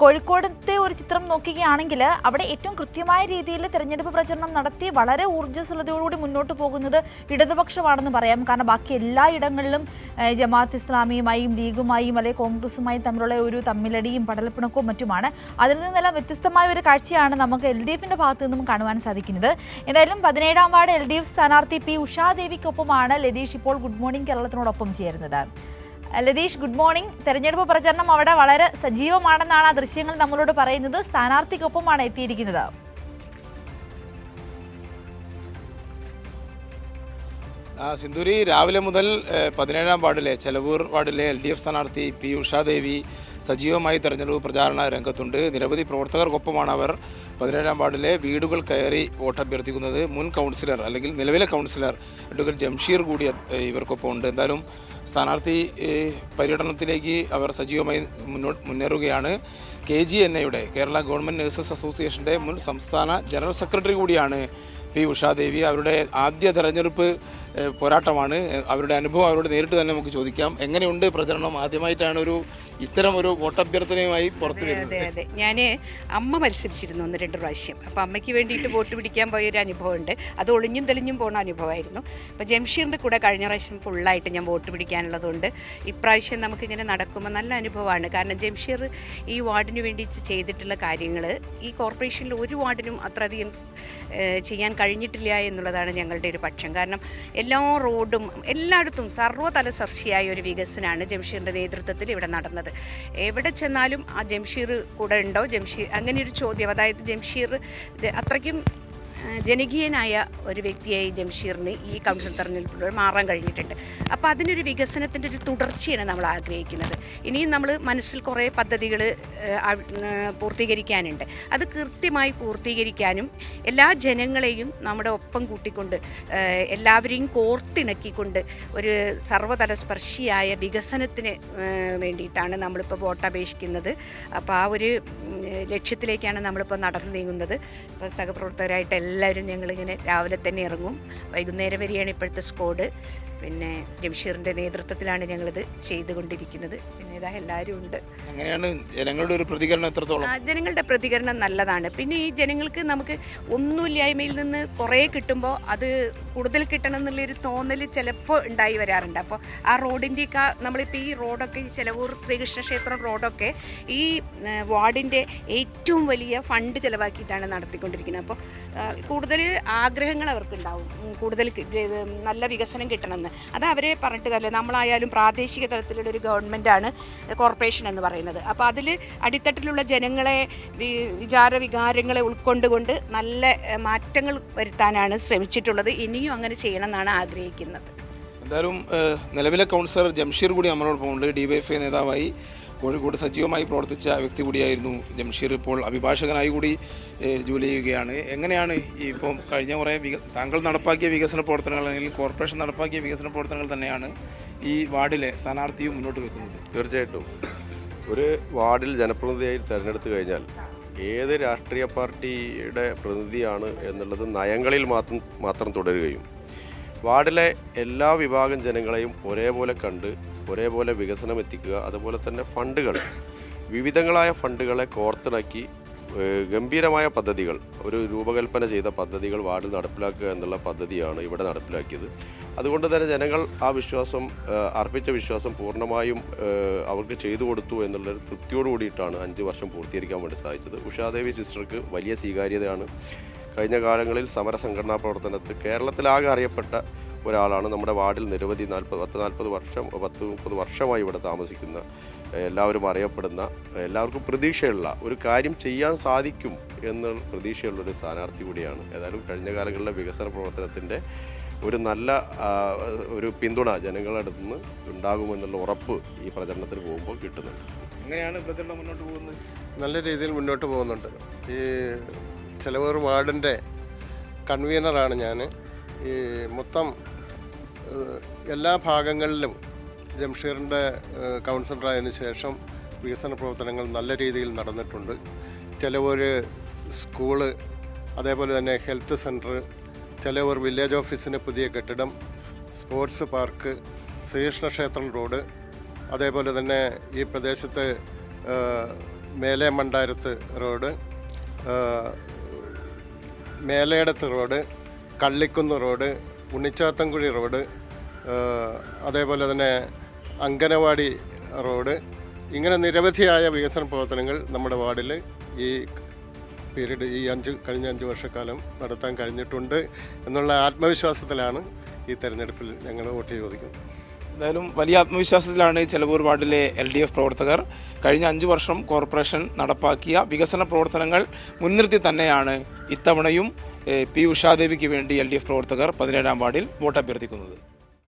കോഴിക്കോടത്തെ ഒരു ചിത്രം നോക്കുകയാണെങ്കിൽ അവിടെ ഏറ്റവും കൃത്യമായ രീതിയിൽ തെരഞ്ഞെടുപ്പ് പ്രചരണം നടത്തി വളരെ ഊർജ്ജസ്വലതയോടുകൂടി മുന്നോട്ട് പോകുന്നത് ഇടതുപക്ഷമാണെന്ന് പറയാം. കാരണം ബാക്കി എല്ലാ ഇടങ്ങളിലും ജമാഅത്ത് ഇസ്ലാമിയുമായും ലീഗുമായും അല്ലെങ്കിൽ കോൺഗ്രസുമായും തമ്മിലുള്ള ഒരു തമ്മിലടിയും പടലപ്പിണക്കവും മറ്റുമാണ്. അതിൽ നിന്നെല്ലാം വ്യത്യസ്തമായ ഒരു കാഴ്ചയാണ് നമുക്ക് LDFിൻ്റെ ഭാഗത്തു നിന്നും കാണുവാൻ സാധിക്കുന്നത്. എന്തായാലും 17ാം വാർഡ് LDF സ്ഥാനാർത്ഥി P. ഉഷാദേവിക്കൊപ്പമാണ് ലതീഷ് ഇപ്പോൾ ഗുഡ് മോർണിംഗ് കേരളത്തിനോടൊപ്പം ചേരുന്നത്. Latheesh, good morning. തെരഞ്ഞെടുപ്പ് പ്രചരണം അവിടെ വളരെ സജീവമാണെന്നാണ് ആ ദൃശ്യങ്ങൾ നമ്മളോട് പറയുന്നത്. സ്ഥാനാർത്ഥിക്കൊപ്പമാണ് എത്തിയിരിക്കുന്നത്. സിന്ധൂരി, രാവിലെ മുതൽ 17ാം വാർഡിലെ ചെലവൂർ വാർഡിലെ LDF സ്ഥാനാർത്ഥി P. ഉഷാദേവി സജീവമായി തെരഞ്ഞെടുപ്പ് പ്രചാരണ രംഗത്തുണ്ട്. നിരവധി പ്രവർത്തകർക്കൊപ്പമാണ് അവർ 17ാം വാർഡിലെ വീടുകൾ കയറി വോട്ടഭ്യർത്ഥിക്കുന്നത്. മുൻ കൗൺസിലർ അല്ലെങ്കിൽ നിലവിലെ കൗൺസിലർ അഡ്വക്കേറ്റ് ജംഷീർ കൂടി ഇവർക്കൊപ്പം ഉണ്ട്. എന്തായാലും സ്ഥാനാർത്ഥി പര്യടനത്തിലേക്ക് അവർ സജീവമായി മുന്നേറുകയാണ്. KGNA കേരള ഗവൺമെൻറ് നഴ്സസ് അസോസിയേഷൻ്റെ മുൻ സംസ്ഥാന ജനറൽ സെക്രട്ടറി കൂടിയാണ് P. ഉഷാദേവി. അവരുടെ ആദ്യ തെരഞ്ഞെടുപ്പ് പോരാട്ടമാണ്. അവരുടെ അനുഭവം അവരോട് നേരിട്ട് തന്നെ നമുക്ക് ചോദിക്കാം. എങ്ങനെയുണ്ട് പ്രചരണം? ആദ്യമായിട്ടാണ് ഇത്തരം ഒരു വോട്ടഭ്യർത്ഥനയുമായി പുറത്തു വരുന്നത്. അതെ, ഞാൻ അമ്മ മത്സരിച്ചിരുന്നു 1-2 പ്രാവശ്യം. അപ്പോൾ അമ്മയ്ക്ക് വേണ്ടിയിട്ട് വോട്ട് പിടിക്കാൻ പോയൊരു അനുഭവമുണ്ട്. അത് ഒളിഞ്ഞും തെളിഞ്ഞും പോകുന്ന അനുഭവമായിരുന്നു. അപ്പോൾ ജംഷീറിൻ്റെ കൂടെ കഴിഞ്ഞ പ്രാവശ്യം ഫുള്ളായിട്ട് ഞാൻ വോട്ട് പിടിക്കാനുള്ളതുകൊണ്ട് ഇപ്രാവശ്യം നമുക്കിങ്ങനെ നടക്കുമ്പോൾ നല്ല അനുഭവമാണ്. കാരണം ജംഷീർ ഈ വാർഡിന് വേണ്ടി ചെയ്തിട്ടുള്ള കാര്യങ്ങൾ ഈ കോർപ്പറേഷനിൽ ഒരു വാർഡിനും അത്രയധികം ചെയ്യാൻ കഴിഞ്ഞിട്ടില്ല എന്നുള്ളതാണ് ഞങ്ങളുടെ ഒരു പക്ഷം. കാരണം എല്ലാ റോഡും എല്ലായിടത്തും സർവ്വതലസർഷിയായ ഒരു വികസനമാണ് ജംഷീറിൻ്റെ നേതൃത്വത്തിൽ ഇവിടെ നടന്നത്. എവിടെ ചെന്നാലും ആ ജംഷീർ കൂടെ ഉണ്ടോ, ജംഷീർ അങ്ങനെയൊരു ചോദ്യം. അതായത് ജംഷീർ അത്രയ്ക്കും ജനകീയനായ ഒരു വ്യക്തിയായി ജംഷീറിന് ഈ കൗൺസിൽ തെരഞ്ഞെടുപ്പിലൂടെ മാറാൻ കഴിഞ്ഞിട്ടുണ്ട്. അപ്പോൾ അതിനൊരു വികസനത്തിൻ്റെ ഒരു തുടർച്ചയാണ് നമ്മൾ ആഗ്രഹിക്കുന്നത്. ഇനിയും നമ്മൾ മനസ്സിൽ കുറേ പദ്ധതികൾ പൂർത്തീകരിക്കാനുണ്ട്. അത് കൃത്യമായി പൂർത്തീകരിക്കാനും എല്ലാ ജനങ്ങളെയും നമ്മുടെ ഒപ്പം കൂട്ടിക്കൊണ്ട് എല്ലാവരെയും കോർത്തിണക്കിക്കൊണ്ട് ഒരു സർവ്വതലസ്പർശിയായ വികസനത്തിന് വേണ്ടിയിട്ടാണ് നമ്മളിപ്പോൾ വോട്ടപേക്ഷിക്കുന്നത്. അപ്പോൾ ആ ഒരു ലക്ഷ്യത്തിലേക്കാണ് നമ്മളിപ്പോൾ നടന്നു നീങ്ങുന്നത്. ഇപ്പോൾ സഹപ്രവർത്തകരായിട്ട് എല്ലാവരും ഞങ്ങളിങ്ങനെ രാവിലെ തന്നെ ഇറങ്ങും. വൈകുന്നേരം വരെയാണ് ഇപ്പോഴത്തെ സ്ക്വാഡ്. പിന്നെ ജംഷീറിൻ്റെ നേതൃത്വത്തിലാണ് ഞങ്ങളിത് ചെയ്തുകൊണ്ടിരിക്കുന്നത്. പിന്നെ ഇതാ എല്ലാവരും ഉണ്ട്. അങ്ങനെയാണ് ജനങ്ങളുടെ ഒരു പ്രതികരണം എത്രത്തോളം? ജനങ്ങളുടെ പ്രതികരണം നല്ലതാണ്. പിന്നെ ഈ ജനങ്ങൾക്ക് നമുക്ക് ഒന്നുമില്ലായ്മയിൽ നിന്ന് കുറേ കിട്ടുമ്പോൾ അത് കൂടുതൽ കിട്ടണം എന്നുള്ളൊരു തോന്നൽ ചിലപ്പോൾ ഉണ്ടായി വരാറുണ്ട്. അപ്പോൾ ആ റോഡിൻ്റെയൊക്കെ നമ്മളിപ്പോൾ ഈ റോഡൊക്കെ ഈ ചെലവൂർ ശ്രീകൃഷ്ണ ക്ഷേത്രം റോഡൊക്കെ ഈ വാർഡിൻ്റെ ഏറ്റവും വലിയ ഫണ്ട് ചിലവാക്കിയിട്ടാണ് നടത്തിക്കൊണ്ടിരിക്കുന്നത്. അപ്പോൾ കൂടുതൽ ആഗ്രഹങ്ങൾ അവർക്കുണ്ടാവും, കൂടുതൽ നല്ല വികസനം കിട്ടണമെന്ന്. അത് അവരെ പറഞ്ഞിട്ട് കാര്യമില്ല. നമ്മളായാലും പ്രാദേശിക തലത്തിലുള്ള ഒരു ഗവൺമെൻറ്റാണ് കോർപ്പറേഷൻ എന്ന് പറയുന്നത്. അപ്പോൾ അതിൽ അടിത്തട്ടിലുള്ള ജനങ്ങളെ വികാരങ്ങളെ ഉൾക്കൊണ്ടുകൊണ്ട് നല്ല മാറ്റങ്ങൾ വരുത്താനാണ് ശ്രമിച്ചിട്ടുള്ളത്. ഇനിയും അങ്ങനെ ചെയ്യണമെന്നാണ് ആഗ്രഹിക്കുന്നത്. എന്തായാലും നിലവിലെ കൗൺസിലർ ജംഷീർ കൂടി നമ്മളോടൊപ്പം ഉണ്ട്. DYFI നേതാവായി കോഴിക്കോട് സജീവമായി പ്രവർത്തിച്ച വ്യക്തി കൂടിയായിരുന്നു ജംഷീർ. ഇപ്പോൾ അഭിഭാഷകനായി കൂടി ജോലി ചെയ്യുകയാണ്. എങ്ങനെയാണ് ഇപ്പം കഴിഞ്ഞ കുറേ താങ്കൾ നടപ്പാക്കിയ വികസന പ്രവർത്തനങ്ങൾ അല്ലെങ്കിൽ കോർപ്പറേഷൻ നടപ്പാക്കിയ വികസന പ്രവർത്തനങ്ങൾ തന്നെയാണ് ഈ വാർഡിലെ സ്ഥാനാർത്ഥിയും മുന്നോട്ട് വെക്കുന്നത്? തീർച്ചയായിട്ടും ഒരു വാർഡിൽ ജനപ്രതിനിധിയായി തിരഞ്ഞെടുത്തു കഴിഞ്ഞാൽ ഏത് രാഷ്ട്രീയ പാർട്ടിയുടെ പ്രതിനിധിയാണ് എന്നുള്ളത് നയങ്ങളിൽ മാത്രം തുടരുകയും വാർഡിലെ എല്ലാ വിഭാഗം ജനങ്ങളെയും ഒരേപോലെ കണ്ട് ഒരേപോലെ വികസനം എത്തിക്കുക, അതുപോലെ തന്നെ ഫണ്ടുകൾ വിവിധങ്ങളായ ഫണ്ടുകളെ കോർത്തിണക്കി ഗംഭീരമായ പദ്ധതികൾ ഒരു രൂപകൽപ്പന ചെയ്ത പദ്ധതികൾ വാർഡിൽ നടപ്പിലാക്കുക എന്നുള്ള പദ്ധതിയാണ് ഇവിടെ നടപ്പിലാക്കിയത്. അതുകൊണ്ട് തന്നെ ജനങ്ങൾ ആ വിശ്വാസം അർപ്പിച്ച വിശ്വാസം പൂർണ്ണമായും അവർക്ക് ചെയ്തു കൊടുത്തു എന്നുള്ളൊരു തൃപ്തിയോട് കൂടിയിട്ടാണ് 5 വർഷം പൂർത്തീകരിക്കാൻ വേണ്ടി സാധിച്ചത്. ഉഷാദേവി സിസ്റ്റർക്ക് വലിയ സ്വീകാര്യതയാണ്. കഴിഞ്ഞ കാലങ്ങളിൽ സമരസംഘടനാ പ്രവർത്തനത്തിൽ കേരളത്തിലാകെ അറിയപ്പെട്ട ഒരാളാണ്. നമ്മുടെ വാർഡിൽ നിരവധി 30 വർഷമായി ഇവിടെ താമസിക്കുന്ന, എല്ലാവരും അറിയപ്പെടുന്ന, എല്ലാവർക്കും പ്രതീക്ഷയുള്ള ഒരു കാര്യം ചെയ്യാൻ സാധിക്കും എന്ന പ്രതീക്ഷയുള്ളൊരു സ്ഥാനാർത്ഥി കൂടിയാണ്. ഏതായാലും കഴിഞ്ഞ കാലങ്ങളിലെ വികസന പ്രവർത്തനത്തിൻ്റെ ഒരു നല്ല ഒരു പിന്തുണ ജനങ്ങളുടെ അടുത്ത് നിന്ന് ഉണ്ടാകുമെന്നുള്ള ഉറപ്പ് ഈ പ്രചരണത്തിന് പോകുമ്പോൾ കിട്ടുന്നുണ്ട്. എങ്ങനെയാണ് പ്രചരണം മുന്നോട്ട് പോകുന്നത്? നല്ല രീതിയിൽ മുന്നോട്ട് പോകുന്നുണ്ട്. ഈ ചെലവൂർ വാർഡിൻ്റെ കൺവീനറാണ് ഞാൻ. ഈ മൊത്തം എല്ലാ ഭാഗങ്ങളിലും ജംഷീറിൻ്റെ കൗൺസിലറായതിനു ശേഷം വികസന പ്രവർത്തനങ്ങൾ നല്ല രീതിയിൽ നടന്നിട്ടുണ്ട്. ചെലവൂർ സ്കൂള്, അതേപോലെ തന്നെ ഹെൽത്ത് സെൻറ്റർ, ചെലവൂർ വില്ലേജ് ഓഫീസിന് പുതിയ കെട്ടിടം, സ്പോർട്സ് പാർക്ക്, ശ്രീകൃഷ്ണ ക്ഷേത്രം റോഡ്, അതേപോലെ തന്നെ ഈ പ്രദേശത്ത് മേലെ Mandarath road, Meledath road, Kallikkunnu road, Unnichathankuzhi road, അതേപോലെ തന്നെ അങ്കനവാടി റോഡ്, ഇങ്ങനെ നിരവധിയായ വികസന പ്രവർത്തനങ്ങൾ നമ്മുടെ വാർഡിൽ ഈ പീരീഡ് കഴിഞ്ഞ 5 വർഷക്കാലം നടത്താൻ കഴിഞ്ഞിട്ടുണ്ട് എന്നുള്ള ആത്മവിശ്വാസത്തിലാണ് ഈ തെരഞ്ഞെടുപ്പിൽ ഞങ്ങൾ വോട്ട് ചോദിക്കുന്നത്. എന്തായാലും വലിയ ആത്മവിശ്വാസത്തിലാണ് ചെലവൂർ വാർഡിലെ LDF പ്രവർത്തകർ. കഴിഞ്ഞ 5 വർഷം കോർപ്പറേഷൻ നടപ്പാക്കിയ വികസന പ്രവർത്തനങ്ങൾ മുൻനിർത്തി തന്നെയാണ് ഇത്തവണയും P. ഉഷാദേവിക്ക് വേണ്ടി LDF പ്രവർത്തകർ 17-ാം വാർഡിൽ വോട്ട് അഭ്യർത്ഥിക്കുന്നത്.